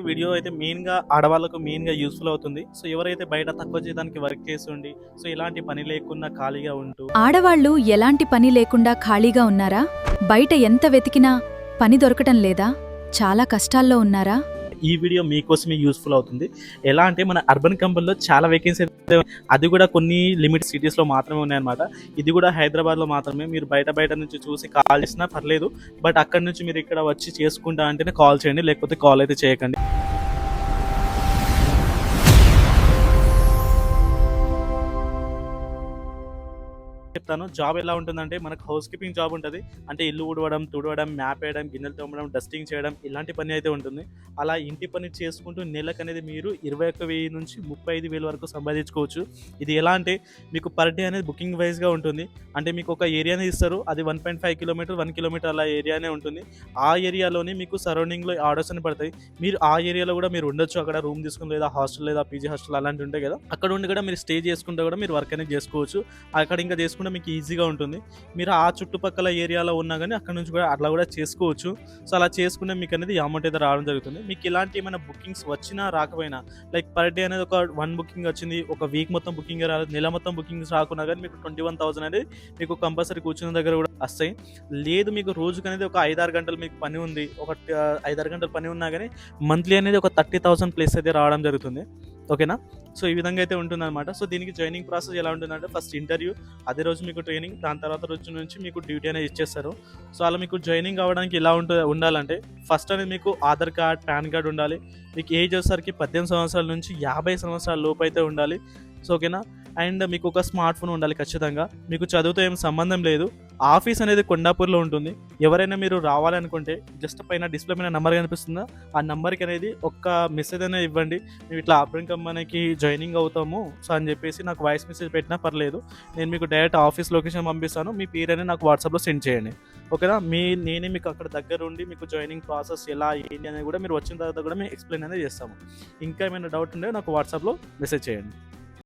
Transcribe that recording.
Video అయితే మెయిన్‌గా ఆడవాళ్ళకు మెయిన్‌గా యూజ్‌ఫుల్ అవుతుంది. సో, ఎవరైతే బయట తక్కువ జీతానికి వర్క్ చేస్తుండి, సో, ఎలాంటి పని లేకున్నా ఖాళీగా ఉంటూ ఆడవాళ్లు ఎలాంటి పని లేకుండా ఖాళీగా ఉన్నారా? బయట ఎంత వెతికినా పని దొరకటం లేదా? చాలా కష్టాల్లో ఉన్నారా? ఈ వీడియో మీకోసమే యూజ్‌ఫుల్ అవుతుంది. ఎలా అంటే మన అర్బన్ కంపెనీలో చాలా వేకెన్సీ అయితే అది కూడా కొన్ని లిమిట్ సిటీస్‌లో మాత్రమే ఉన్నాయన్నమాట. ఇది కూడా హైదరాబాద్‌లో మాత్రమే. మీరు బయట నుంచి చూసి కాల్ చేసినా పర్లేదు. బట్ అక్కడి నుంచి మీరు ఇక్కడ వచ్చి చేసుకుంటా అంటేనే కాల్ చేయండి. లేకపోతే కాల్ అయితే చేయకండి. చెప్తాను. జాబ్ ఎలా ఉంటుందంటే మనకు హౌస్ కీపింగ్ జాబ్ ఉంటది. అంటే ఇల్లు ఊడవడం, తుడవడం, మ్యాప్ వేయడం, గిన్నెలు తోమడం, డస్టింగ్ చేయడం ఇలాంటి పని అయితే ఉంటుంది. అలా ఇంటి పని చేసుకుంటూ నెలకనేది మీరు 21,000 నుంచి 35,000 వరకు సంపాదించుకోవచ్చు. ఇది ఎలా అంటే మీకు పర్ డే అనేది బుకింగ్ వైస్‌గా ఉంటుంది. అంటే మీకు ఒక ఏరియాని ఇస్తారు. అది 1.5 కిలోమీటర్, 1 కిలోమీటర్ అలా ఏరియానే ఉంటుంది. ఆ ఏరియాలోనే మీకు సరౌండింగ్‌లో ఆర్డర్స్ అని పడతాయి. మీరు ఆ ఏరియాలో కూడా మీరు ఉండొచ్చు. అక్కడ రూమ్ తీసుకొని లేదా హాస్టల్ లేదా పీజీ హాస్టల్ అలాంటివి ఉంటాయి కదా! అక్కడ ఉండి కూడా మీరు స్టే చేసుకుంటూ కూడా మీరు వర్క్ అనేది చేసుకోవచ్చు. అక్కడ ఇంకా చేసుకుంటే మీకు ఈజీగా ఉంటుంది. మీరు ఆ చుట్టుపక్కల ఏరియాలో ఉన్నా గానీ అక్కడి నుంచి కూడా అట్లా కూడా చేసుకోవచ్చు. సో, అలా చేసుకుంటే మీకనేది ఈ అమౌంట్ అయితే రావడం జరుగుతుంది. మీకు ఇలాంటి ఏమైనా బుకింగ్స్ వచ్చినా రాకపోయినా లైక్ పర్ డే అనేది ఒక 1 బుకింగ్ వచ్చింది. ఒక వీక్ మొత్తం బుకింగే రాలేదు. నెల మొత్తం బుకింగ్స్ రాకున్నా గానీ మీకు 21,000 అనేది మీకు కంపల్సరీ కూర్చున్న దగ్గర కూడా వస్తాయి. లేదు మీకు రోజుకనేది ఒక 5, 6 గంటలు మీకు పని ఉంది. 5, 6 గంటలు పని ఉన్నా గానీ మంత్లీ అనేది ఒక 30,000 ప్లస్ అయితే రావడం జరుగుతుంది. ఓకేనా? సో, ఈ విధంగా అయితే ఉంటుందన్నమాట. సో, దీనికి జాయినింగ్ ప్రాసెస్ ఎలా ఉంటుందంటే ఫస్ట్ ఇంటర్వ్యూ, అదే రోజు మీకు ట్రైనింగ్, దాని తర్వాత రోజు నుంచి మీకు డ్యూటీ అనేది ఇచ్చేస్తారు. సో, అలా మీకు జాయినింగ్ అవ్వడానికి ఎలా ఉండాలంటే ఫస్ట్ అనేది మీకు ఆధార్ కార్డ్, పాన్ కార్డ్ ఉండాలి. మీకు ఏజ్ వచ్చేసరికి 18 సంవత్సరాల నుంచి 50 సంవత్సరాల లోపు అయితే ఉండాలి. సో, ఓకేనా? అండ్ మీకు ఒక స్మార్ట్ ఫోన్ ఉండాలి ఖచ్చితంగా. మీకు చదువుతో ఏం సంబంధం లేదు. ఆఫీస్ అనేది కొండాపూర్‌లో ఉంటుంది. ఎవరైనా మీరు రావాలనుకుంటే జస్ట్ పైన డిస్‌ప్లే మీద నంబర్ కనిపిస్తుందా? ఆ నంబర్‌కి అనేది ఒక్క మెసేజ్ అనేది ఇవ్వండి. మేము ఇట్లా అర్బన్ కంపెనీకి జాయినింగ్ అవుతాము. సో, అని చెప్పేసి నాకు వాయిస్ మెసేజ్ పెట్టినా పర్లేదు. నేను మీకు డైరెక్ట్ ఆఫీస్ లొకేషన్ పంపిస్తాను. మీ పేరనేది నాకు వాట్సాప్‌లో సెండ్ చేయండి. ఓకేనా? నేనే మీకు అక్కడ దగ్గరుండి మీకు జాయినింగ్ ప్రాసెస్ ఎలా ఏంటి అనేది కూడా మీరు వచ్చిన తర్వాత కూడా మేము ఎక్స్‌ప్లెయిన్ అనేది చేస్తాము. ఇంకా ఏమైనా డౌట్ ఉంటే నాకు వాట్సాప్‌లో మెసేజ్ చేయండి.